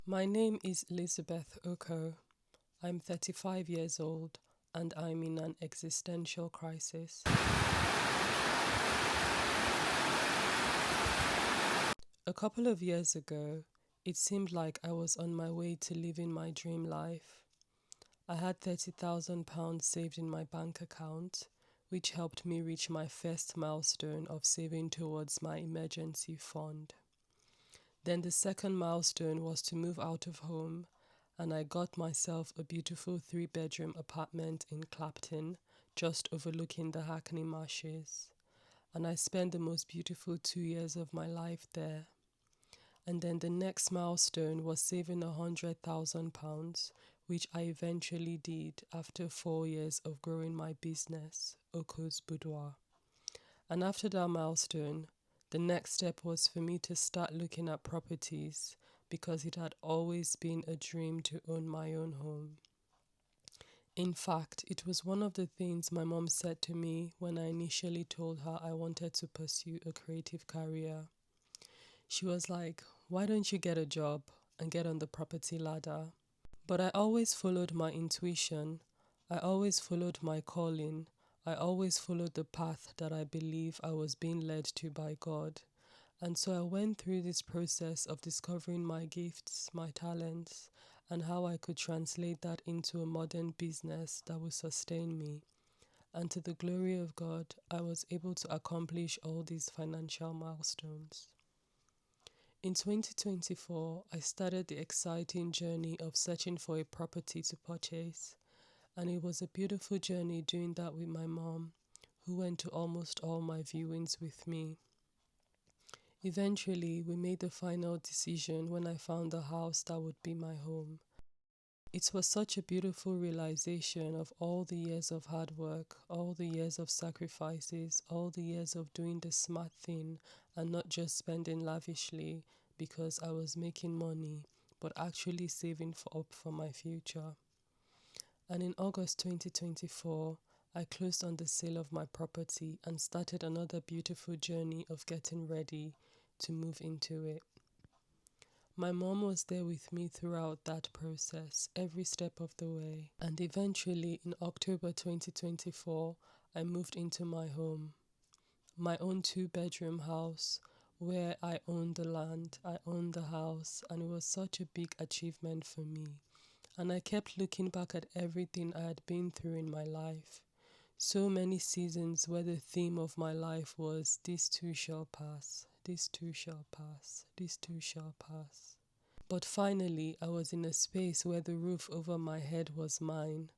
My name is Elizabeth Okoh. I'm 35 years old and I'm in an existential crisis. A couple of years ago, it seemed like I was on my way to living my dream life. I had £30,000 saved in my bank account, which helped me reach my first milestone of saving towards my emergency fund. Then the second milestone was to move out of home, and I got myself a beautiful 3-bedroom apartment in Clapton, just overlooking the Hackney Marshes. And I spent the most beautiful 2 years of my life there. And then the next milestone was saving £100,000, which I eventually did after 4 years of growing my business, Okoh's Boudoir. And after that milestone, the next step was for me to start looking at properties because it had always been a dream to own my own home. In fact, it was one of the things my mom said to me when I initially told her I wanted to pursue a creative career. She was like, "Why don't you get a job and get on the property ladder?" But I always followed my intuition. I always followed my calling. I always followed the path that I believe I was being led to by God. And so I went through this process of discovering my gifts, my talents, and how I could translate that into a modern business that would sustain me. And to the glory of God, I was able to accomplish all these financial milestones. In 2024, I started the exciting journey of searching for a property to purchase, and it was a beautiful journey doing that with my mom, who went to almost all my viewings with me. Eventually, we made the final decision when I found the house that would be my home. It was such a beautiful realization of all the years of hard work, all the years of sacrifices, all the years of doing the smart thing and not just spending lavishly because I was making money, but actually saving up for my future. And in August 2024, I closed on the sale of my property and started another beautiful journey of getting ready to move into it. My mom was there with me throughout that process, every step of the way. And eventually, in October 2024, I moved into my home, my own 2-bedroom house, where I owned the land, I owned the house, and it was such a big achievement for me. And I kept looking back at everything I had been through in my life. So many seasons where the theme of my life was, this too shall pass, this too shall pass, this too shall pass. But finally, I was in a space where the roof over my head was mine,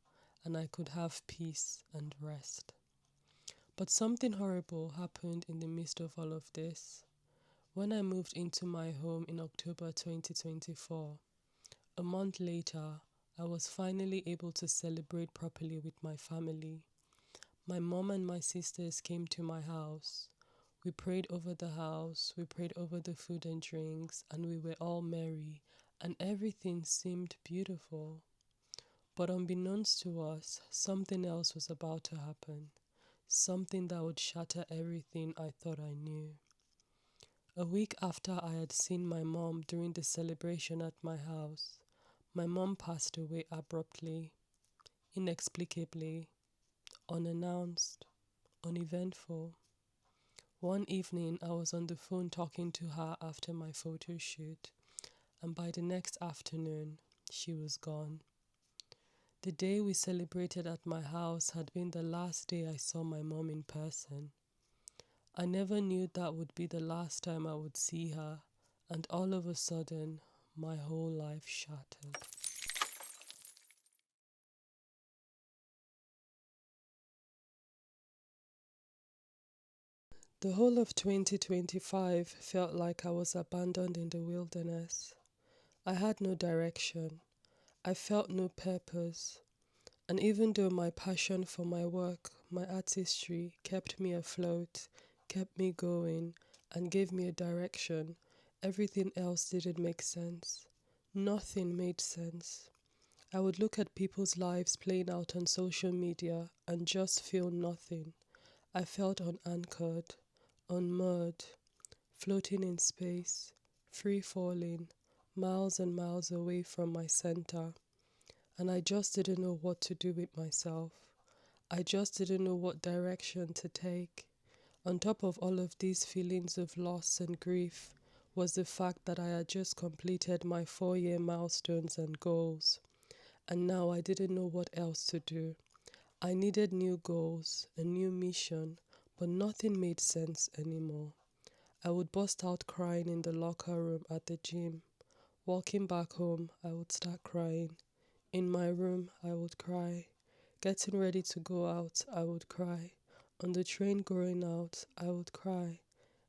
and I could have peace and rest. But something horrible happened in the midst of all of this. When I moved into my home in October 2024, a month later, I was finally able to celebrate properly with my family. My mom and my sisters came to my house. We prayed over the house, we prayed over the food and drinks, and we were all merry, and everything seemed beautiful. But unbeknownst to us, something else was about to happen, something that would shatter everything I thought I knew. A week after I had seen my mom during the celebration at my house, my mom passed away abruptly, inexplicably, unannounced, uneventful. One evening, I was on the phone talking to her after my photo shoot, and by the next afternoon, she was gone. The day we celebrated at my house had been the last day I saw my mom in person. I never knew that would be the last time I would see her, and all of a sudden, my whole life shattered. The whole of 2025 felt like I was abandoned in the wilderness. I had no direction. I felt no purpose. And even though my passion for my work, my artistry, kept me afloat, kept me going, and gave me a direction, everything else didn't make sense. Nothing made sense. I would look at people's lives playing out on social media and just feel nothing. I felt unanchored, unmoored, floating in space, free falling, miles and miles away from my center, and I just didn't know what to do with myself. I just didn't know what direction to take. On top of all of these feelings of loss and grief was the fact that I had just completed my 4-year milestones and goals, and now I didn't know what else to do. I needed new goals, a new mission, but nothing made sense anymore. I would bust out crying in the locker room at the gym. Walking back home, I would start crying. In my room, I would cry. Getting ready to go out, I would cry. On the train going out, I would cry.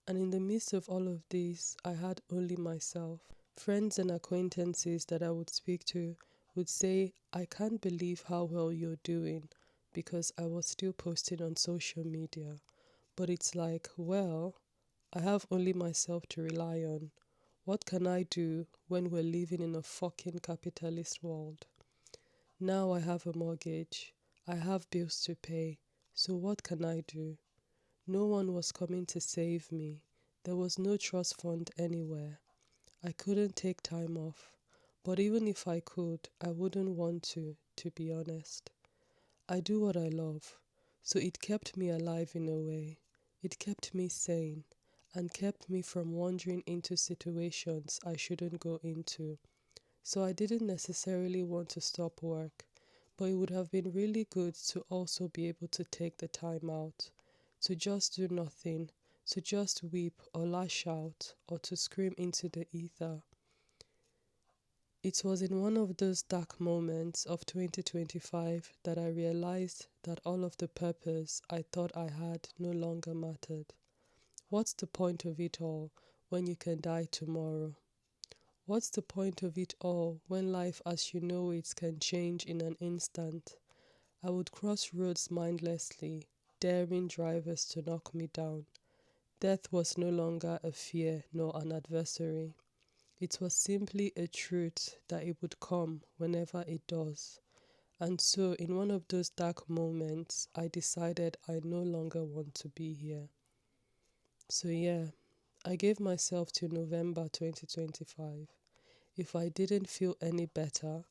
And in the midst of all of this, I had only myself. Friends and acquaintances that I would speak to would say, I can't believe how well you're doing, because I was still posting on social media. But it's like, well, I have only myself to rely on. What can I do when we're living in a fucking capitalist world? Now I have a mortgage. I have bills to pay. So what can I do? No one was coming to save me. There was no trust fund anywhere. I couldn't take time off. But even if I could, I wouldn't want to be honest. I do what I love. So it kept me alive in a way. It kept me sane and kept me from wandering into situations I shouldn't go into. So I didn't necessarily want to stop work, but it would have been really good to also be able to take the time out, to just do nothing, to just weep or lash out or to scream into the ether. It was in one of those dark moments of 2025 that I realized that all of the purpose I thought I had no longer mattered. What's the point of it all when you can die tomorrow? What's the point of it all when life as you know it can change in an instant? I would cross roads mindlessly, daring drivers to knock me down. Death was no longer a fear nor an adversary. It was simply a truth that it would come whenever it does. And so, in one of those dark moments, I decided I no longer want to be here. So yeah, I gave myself to November 2025. If I didn't feel any better,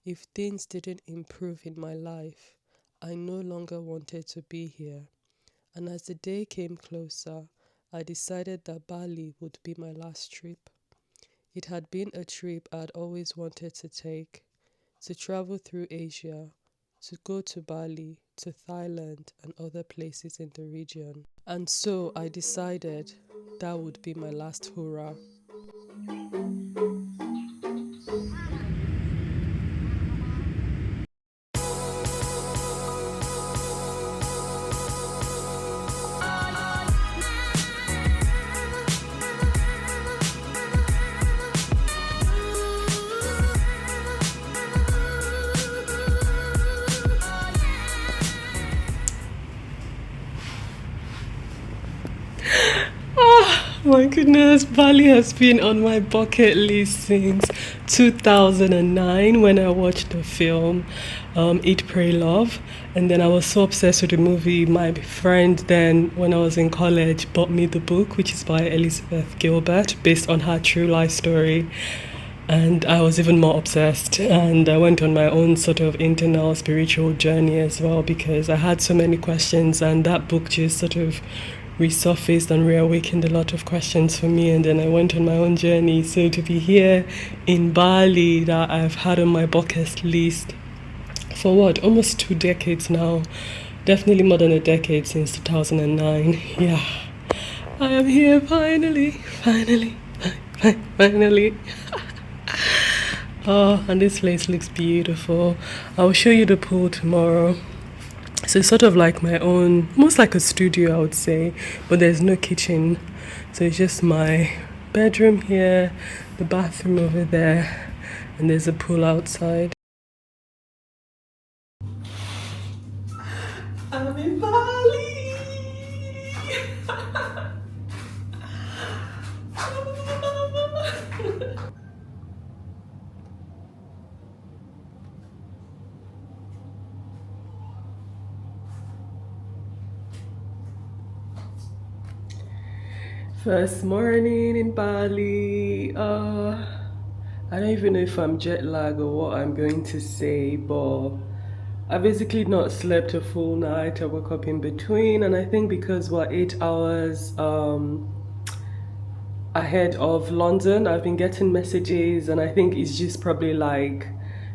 if things didn't improve in my life, I no longer wanted to be here. And as the day came closer, I decided that Bali would be my last trip. It had been a trip I'd always wanted to take, to travel through Asia, to go to Bali, to Thailand, and other places in the region. And so I decided that would be my last hurrah. My goodness, Bali has been on my bucket list since 2009 when I watched the film Eat, Pray, Love. And then I was so obsessed with the movie. My friend then, when I was in college, bought me the book, which is by Elizabeth Gilbert, based on her true life story. And I was even more obsessed. And I went on my own sort of internal spiritual journey as well because I had so many questions. And that book just sort of resurfaced and reawakened a lot of questions for me, and then I went on my own journey. So to be here in Bali, that I've had on my bucket list for almost 2 decades now, definitely more than a decade, since 2009. Yeah, I am here finally. Oh, and this place looks beautiful. I'll show you the pool tomorrow. So it's sort of like my own, almost like a studio, I would say, but there's no kitchen. So it's just my bedroom here, the bathroom over there, and there's a pool outside. I'm in Bali! First morning in Bali. I don't even know if I'm jet lag or what I'm going to say, but I basically not slept a full night. I woke up in between, and I think because we're 8 hours ahead of London, I've been getting messages, and I think it's just probably like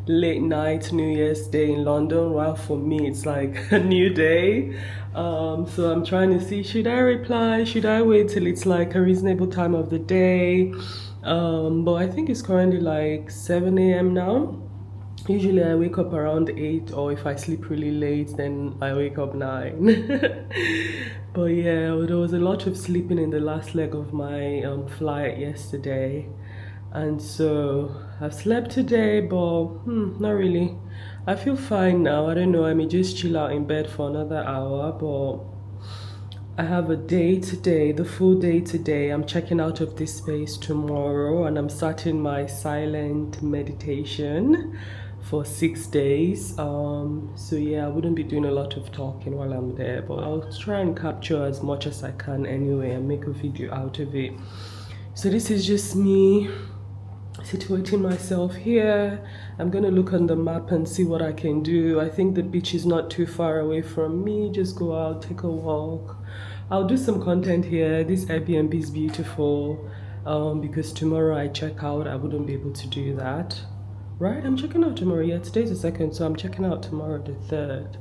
late night New Year's Day in London, while for me it's like a new day. So I'm trying to see, should I reply, should I wait till it's like a reasonable time of the day? But I think it's currently like 7 a.m. now. Usually I wake up around 8, or if I sleep really late then I wake up 9. But yeah, there was a lot of sleeping in the last leg of my flight yesterday, and so I've slept today, but not really. I feel fine now. I don't know, I may just chill out in bed for another hour, but I have a day today, the full day today. I'm checking out of this space tomorrow, and I'm starting my silent meditation for 6 days. So yeah, I wouldn't be doing a lot of talking while I'm there, but I'll try and capture as much as I can anyway and make a video out of it. So this is just me situating myself here. I'm gonna look on the map and see what I can do. I think the beach is not too far away from me. Just go out, take a walk. I'll do some content here. This Airbnb is beautiful, because tomorrow I check out. I wouldn't be able to do that. Right, I'm checking out tomorrow. Yeah, today's the 2nd, so I'm checking out tomorrow the 3rd.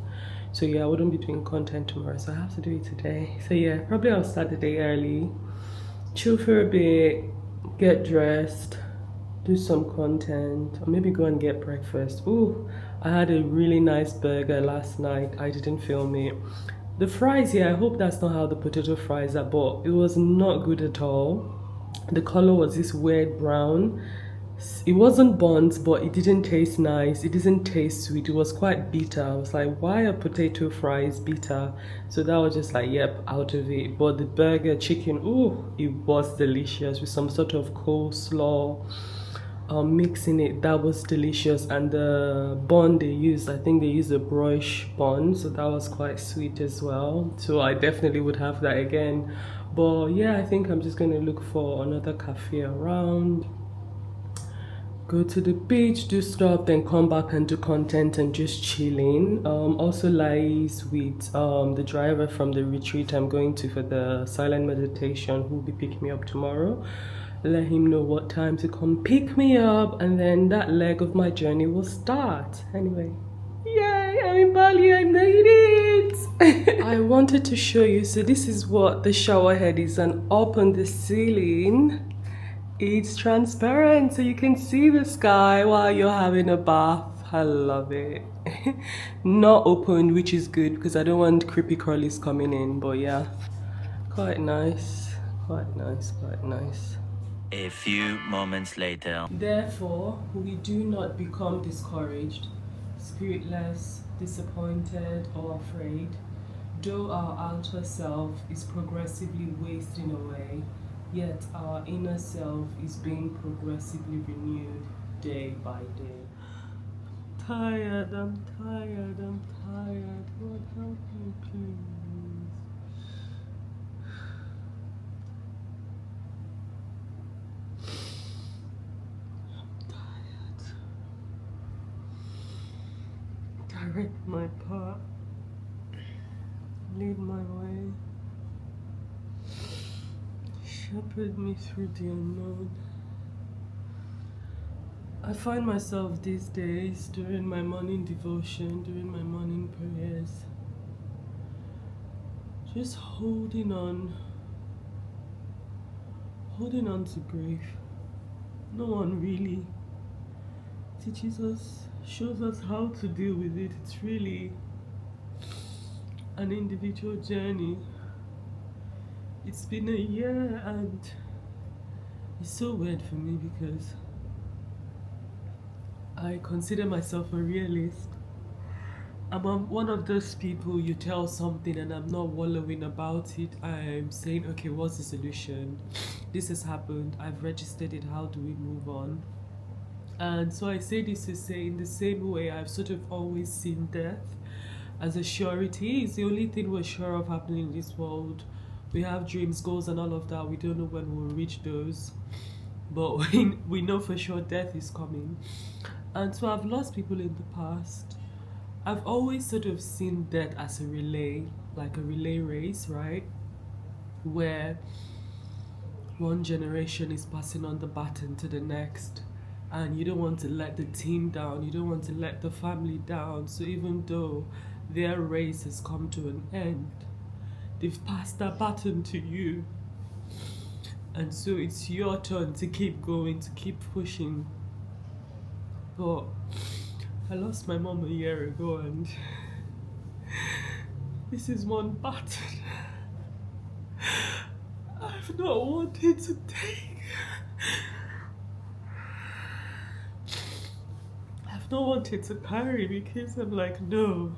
So yeah, I wouldn't be doing content tomorrow, so I have to do it today. So yeah, probably I'll start the day early, chill for a bit, get dressed, do some content, or maybe go and get breakfast. Ooh, I had a really nice burger last night. I didn't film it. The fries, yeah, I hope that's not how the potato fries are, but it was not good at all. The color was this weird brown. It wasn't burnt, but it didn't taste nice. It didn't taste sweet. It was quite bitter. I was like, why are potato fries bitter? So that was just like, yep, out of it. But the burger chicken, ooh, it was delicious with some sort of coleslaw mixing it. That was delicious. And the bun they used, I think they used a brush bun, so that was quite sweet as well. So I definitely would have that again. But yeah, I think I'm just gonna look for another cafe around, go to the beach, do stuff, then come back and do content and just chilling. Also Lize with the driver from the retreat I'm going to for the silent meditation, who will be picking me up tomorrow. Let him know what time to come pick me up, and then that leg of my journey will start. Anyway, yay, I'm in Bali, I made it! I wanted to show you, so this is what the shower head is, and up on the ceiling it's transparent, so you can see the sky while you're having a bath. I love it. Not open, which is good because I don't want creepy crawlies coming in, but yeah, quite nice, quite nice, quite nice. A few moments later. Therefore, we do not become discouraged, spiritless, disappointed, or afraid, though our outer self is progressively wasting away, yet our inner self is being progressively renewed day by day. Tired, I'm tired, I'm tired. Lord, help me, please. Direct my path, lead my way, shepherd me through the unknown. I find myself these days during my morning devotion, during my morning prayers, just holding on to grief. No one really teaches us, shows us how to deal with it. It's really an individual journey. It's been a year, and it's so weird for me because I consider myself a realist. I'm one of those people, you tell something and I'm not wallowing about it. I'm saying, okay, what's the solution? This has happened, I've registered it, how do we move on? And so I say this to say, in the same way, I've sort of always seen death as a surety. It's the only thing we're sure of happening in this world. We have dreams, goals and all of that. We don't know when we'll reach those. but we know for sure death is coming. And so I've lost people in the past. I've always sort of seen death as a relay, like a relay race, right? Where one generation is passing on the baton to the next, and you don't want to let the team down, you don't want to let the family down. So even though their race has come to an end, they've passed that baton to you, and so it's your turn to keep going, to keep pushing. But I lost my mom a year ago, and this is one baton I've not wanted to take. I've not wanted to carry, because I'm like, no,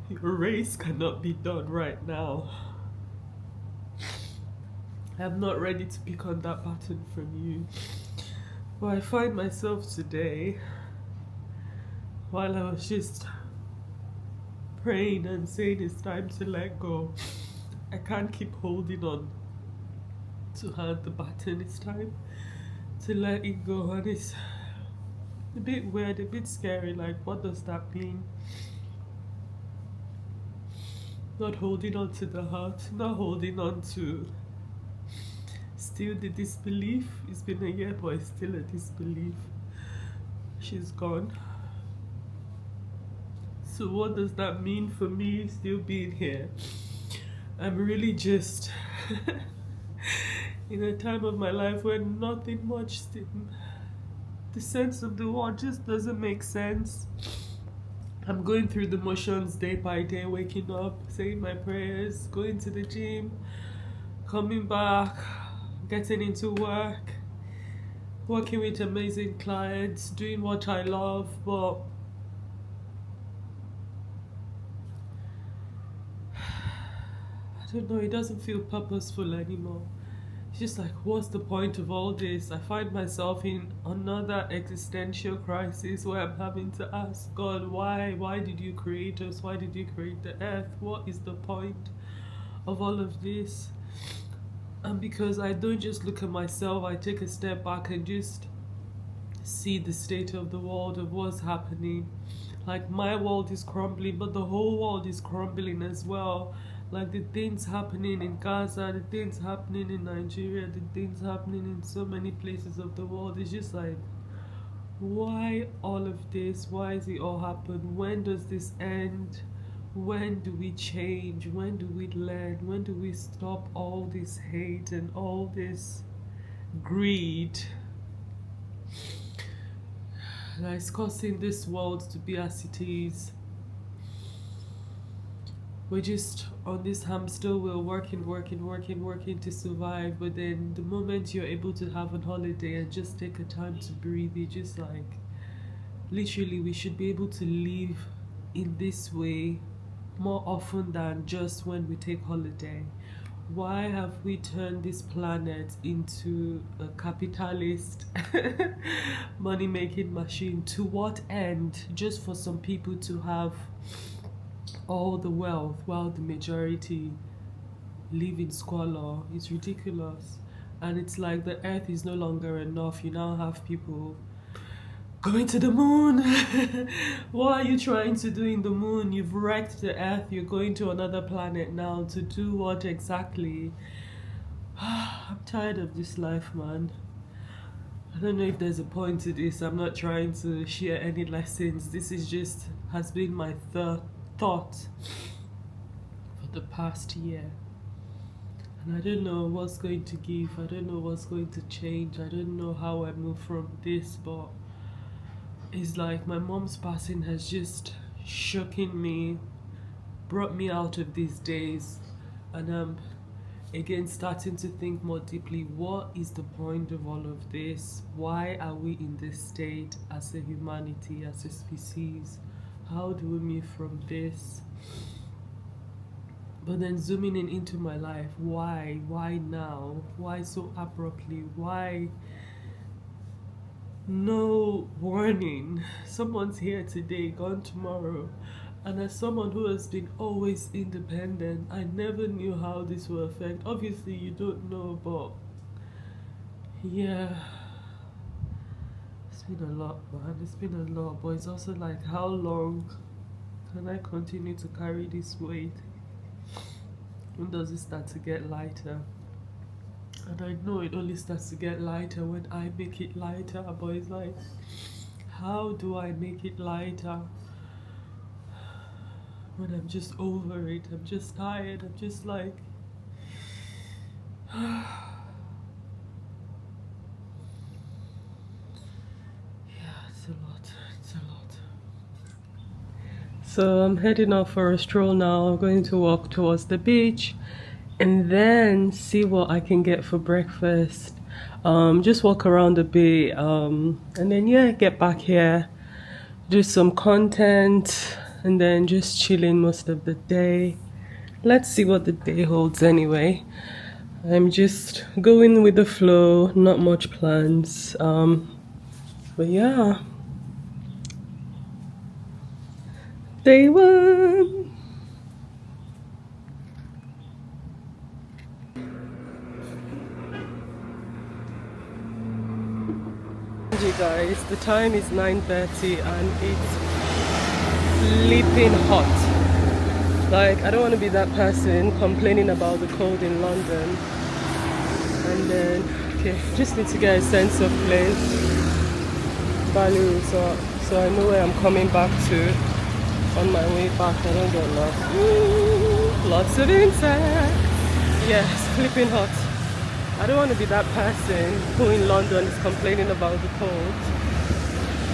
your race cannot be done right now. I'm not ready to pick on that baton from you. But I find myself today, while I was just praying and saying it's time to let go, I can't keep holding on to hand the baton. It's time to let it go, and it's a bit weird, a bit scary. Like, what does that mean? Not holding on to the heart, not holding on to still the disbelief. It's been a year, but it's still a disbelief. She's gone. So what does that mean for me still being here? I'm really just in a time of my life where nothing much, the sense of the world just doesn't make sense. I'm going through the motions day by day, waking up, saying my prayers, going to the gym, coming back, getting into work, working with amazing clients, doing what I love, but I don't know, it doesn't feel purposeful anymore. It's just like, what's the point of all this? I find myself in another existential crisis where I'm having to ask God, why? Why did you create us? Why did you create the earth? What is the point of all of this? And because I don't just look at myself, I take a step back and just see the state of the world, of what's happening. Like, my world is crumbling, but the whole world is crumbling as well. Like, the things happening in Gaza, the things happening in Nigeria, the things happening in so many places of the world. It's just like, why all of this? Why does it all happen? When does this end? When do we change? When do we learn? When do we stop all this hate and all this greed that is causing this world to be as it is? We're just on this hamster wheel, working to survive. But then the moment you're able to have a holiday and just take a time to breathe, you just like, literally, we should be able to live in this way more often than just when we take holiday. Why have we turned this planet into a capitalist money-making machine? To what end? Just for some people to have all the wealth while the majority live in squalor. It's ridiculous. And it's like the earth is no longer enough. You now have people going to the moon. What are you trying to do in the moon? You've wrecked the earth. You're going to another planet now to do what exactly? I'm tired of this life, man. I don't know if there's a point to this. I'm not trying to share any lessons. This is just has been my thought for the past year. And I don't know what's going to give. I don't know what's going to change. I don't know how I move from this, but it's like my mom's passing has just shocking me, brought me out of these days, and I'm again starting to think more deeply, what is the point of all of this? Why are we in this state as a humanity, as a species? How do we move from this? But then zooming in into my life, why? Why now? Why so abruptly? Why no warning? Someone's here today, gone tomorrow. And as someone who has been always independent, I never knew how this will affect. Obviously, you don't know, but yeah, been a lot, man. It's been a lot, but it's also like, how long can I continue to carry this weight? When does it start to get lighter? And I know it only starts to get lighter when I make it lighter, but it's like, how do I make it lighter when I'm just over it? I'm just tired. I'm just like, yeah, it's a lot. It's a lot. So I'm heading off for a stroll now. I'm going to walk towards the beach and then see what I can get for breakfast. Just walk around a bit, and then yeah, get back here, do some content, and then just chilling most of the day. Let's see what the day holds anyway. I'm just going with the flow, not much plans. But yeah. Day one. You guys, the time is 9:30 and it's flipping hot. Like, I don't want to be that person complaining about the cold in London. And then, okay, just need to get a sense of place. Bali Resort, so I know where I'm coming back to on my way back. I don't get lost. Lots of insects. Yeah, it's flipping hot. I don't want to be that person who in London is complaining about the cold.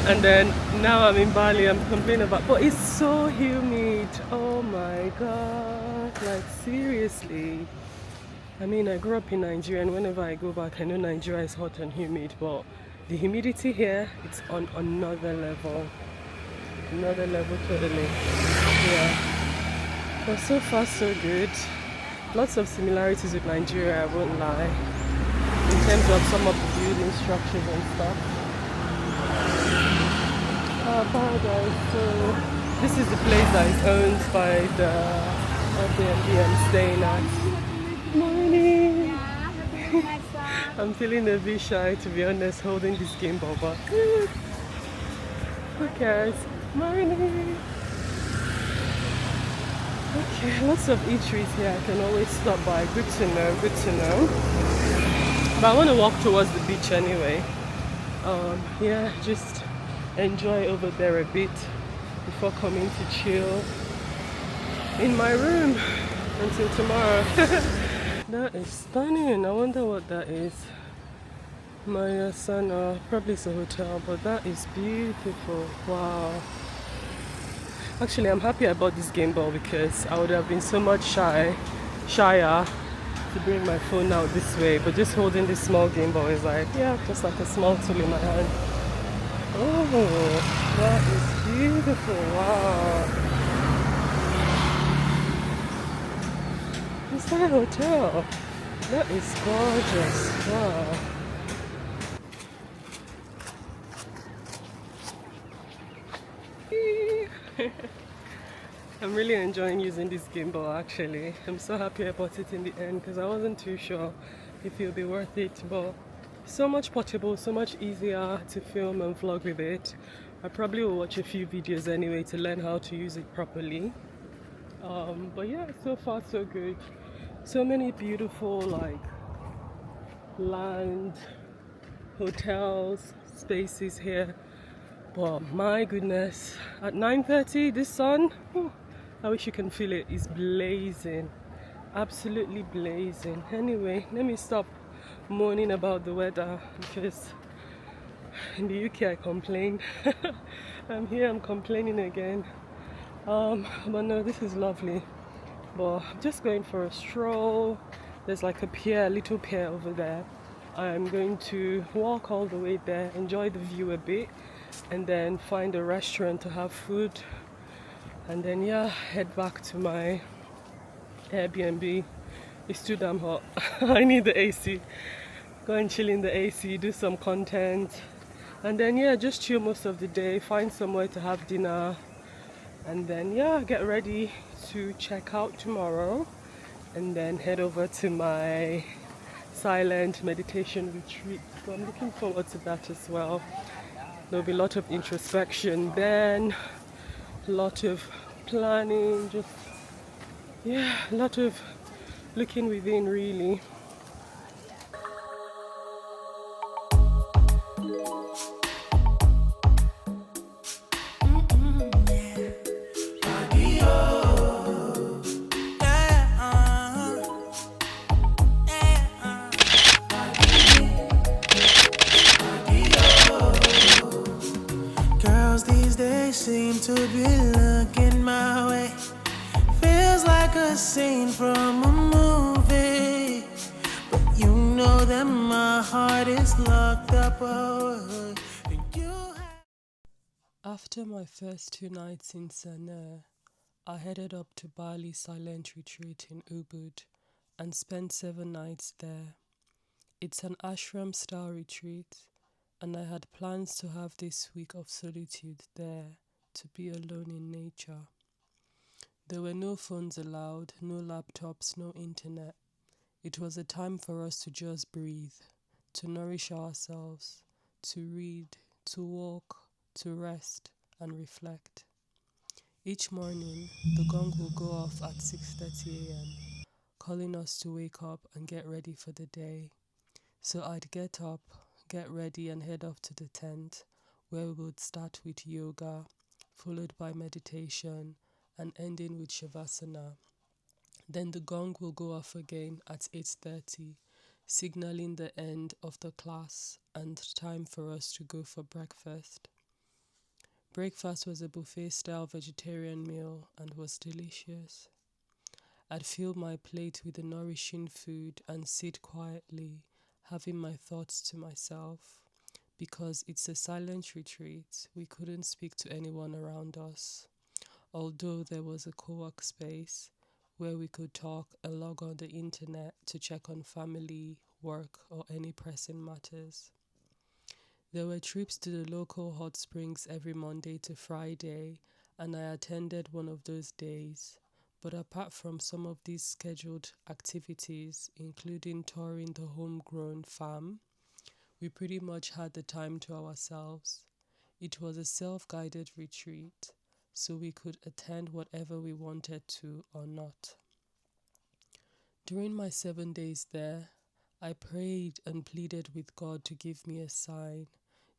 And then now I'm in Bali, I'm complaining about, but it's so humid. Oh my god, like seriously. I mean, I grew up in Nigeria, and whenever I go back, I know Nigeria is hot and humid, but the humidity here, it's on another level. Another level totally. Yeah. But so far so good. Lots of similarities with Nigeria, I won't lie. In terms of some of the building structures and stuff. Paradise. So this is the place that is owned by the Airbnb I'm staying at. Morning. I'm feeling a bit shy, to be honest, holding this gimbal, but who cares? Morning. Okay, lots of eateries here. I can always stop by. Good to know, good to know. But I want to walk towards the beach anyway. Yeah, just enjoy over there a bit before coming to chill in my room until tomorrow. That is stunning. I wonder what that is. Maya Sana, probably it's a hotel, but that is beautiful. Wow. Actually, I'm happy I bought this gimbal because I would have been so much shyer to bring my phone out this way, but just holding this small gimbal is like, yeah, just like a small tool in my hand. Oh, that is beautiful. Wow. Is that a hotel? That is gorgeous. Wow. I'm really enjoying using this gimbal actually. I'm so happy I bought it in the end because I wasn't too sure if it would be worth it, but so much portable, so much easier to film and vlog with it. I probably will watch a few videos anyway to learn how to use it properly. But yeah, so far so good. So many beautiful like land, hotels, spaces here. But my goodness, at 9:30 this sun, I wish you can feel it, it's blazing, absolutely blazing. Anyway, let me stop moaning about the weather because in the UK I complain. I'm here, I'm complaining again. But no, this is lovely. But I'm just going for a stroll. There's like a pier, a little pier over there. I'm going to walk all the way there, enjoy the view a bit, and then find a restaurant to have food, and then yeah, head back to my Airbnb. It's too damn hot. I need the AC. Go and chill in the AC, do some content, and then yeah, just chill most of the day, find somewhere to have dinner, and then yeah, get ready to check out tomorrow and then head over to my silent meditation retreat. So I'm looking forward to that as well. There'll be a lot of introspection then, a lot of planning, a lot of looking within really. Girls these days seem to be looking my way. Feels like a scene from a movie, but you know that my heart is locked up away. After my first 2 nights in Sanaa, I headed up to Bali Silent Retreat in Ubud and spent 7 nights there. It's an ashram-style retreat, and I had plans to have this week of solitude there, to be alone in nature. There were no phones allowed, no laptops, no internet. It was a time for us to just breathe, to nourish ourselves, to read, to walk, to rest and reflect. Each morning, the gong will go off at 6:30 a.m., calling us to wake up and get ready for the day. So I'd get up, get ready and head off to the tent, where we would start with yoga, followed by meditation, and ending with shavasana. Then the gong will go off again at 8:30, signaling the end of the class and time for us to go for breakfast. Breakfast was a buffet-style vegetarian meal and was delicious. I'd fill my plate with the nourishing food and sit quietly, having my thoughts to myself. Because it's a silent retreat, we couldn't speak to anyone around us, although there was a co-work space where we could talk and log on the internet to check on family, work, or any pressing matters. There were trips to the local hot springs every Monday to Friday, and I attended one of those days. But apart from some of these scheduled activities, including touring the homegrown farm, we pretty much had the time to ourselves. It was a self-guided retreat, so we could attend whatever we wanted to or not. During my 7 days there, I prayed and pleaded with God to give me a sign,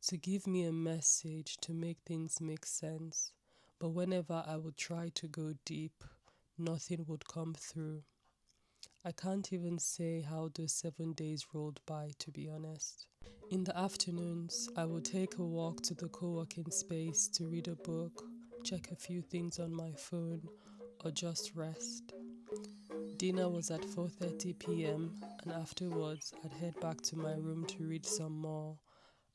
to give me a message to make things make sense. But whenever I would try to go deep, nothing would come through. I can't even say how those 7 days rolled by, to be honest. In the afternoons, I would take a walk to the co-working space to read a book, check a few things on my phone, or just rest. Dinner was at 4:30 p.m. and afterwards I'd head back to my room to read some more,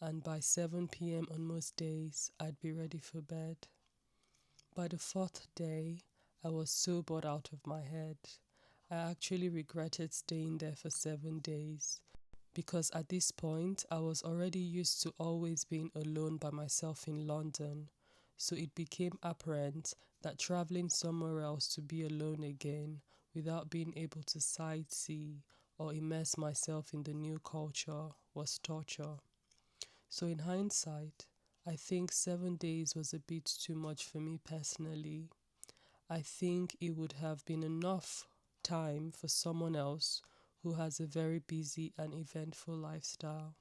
and by 7 p.m. on most days I'd be ready for bed. By the 4th day, I was so bored out of my head. I actually regretted staying there for 7 days, because at this point I was already used to always being alone by myself in London, so it became apparent that traveling somewhere else to be alone again without being able to sightsee or immerse myself in the new culture was torture. So in hindsight, I think 7 days was a bit too much for me personally. I think it would have been enough time for someone else who has a very busy and eventful lifestyle.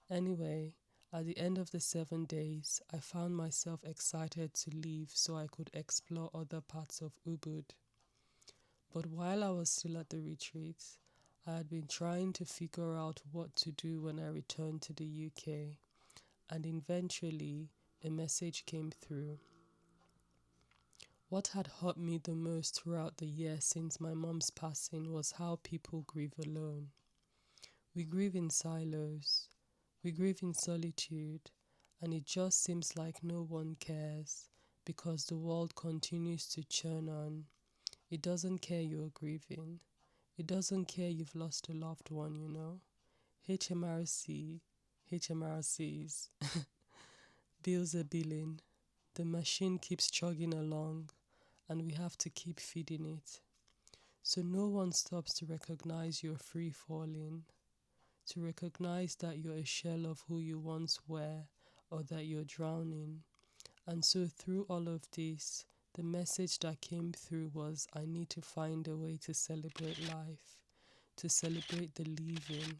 Anyway, at the end of the 7 days, I found myself excited to leave so I could explore other parts of Ubud. But while I was still at the retreat, I had been trying to figure out what to do when I returned to the UK, and eventually a message came through. What had hurt me the most throughout the year since my mom's passing was how people grieve alone. We grieve in silos, we grieve in solitude, and it just seems like no one cares because the world continues to churn on. It doesn't care you're grieving. It doesn't care you've lost a loved one, you know. HMRCs. Bills are billing. The machine keeps chugging along, and we have to keep feeding it. So no one stops to recognize you're free falling, to recognize that you're a shell of who you once were, or that you're drowning. And so through all of this, the message that came through was I need to find a way to celebrate life, to celebrate the living.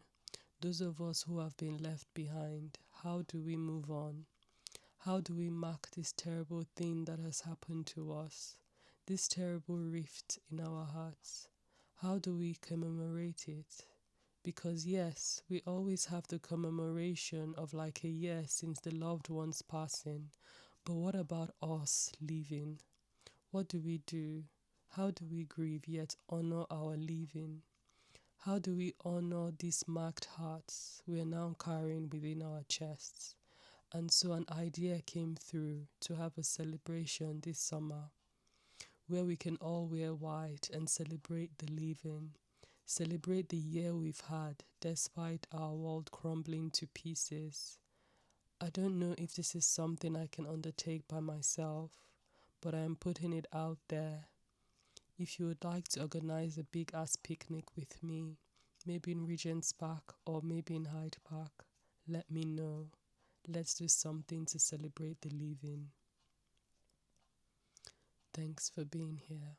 Those of us who have been left behind, how do we move on? How do we mark this terrible thing that has happened to us? This terrible rift in our hearts? How do we commemorate it? Because yes, we always have the commemoration of like a year since the loved one's passing. But what about us leaving? What do we do? How do we grieve yet honor our leaving? How do we honor these marked hearts we are now carrying within our chests? And so an idea came through to have a celebration this summer where we can all wear white and celebrate the living, celebrate the year we've had despite our world crumbling to pieces. I don't know if this is something I can undertake by myself, but I am putting it out there. If you would like to organize a big ass picnic with me, maybe in Regent's Park or maybe in Hyde Park, let me know. Let's do something to celebrate the living. Thanks for being here.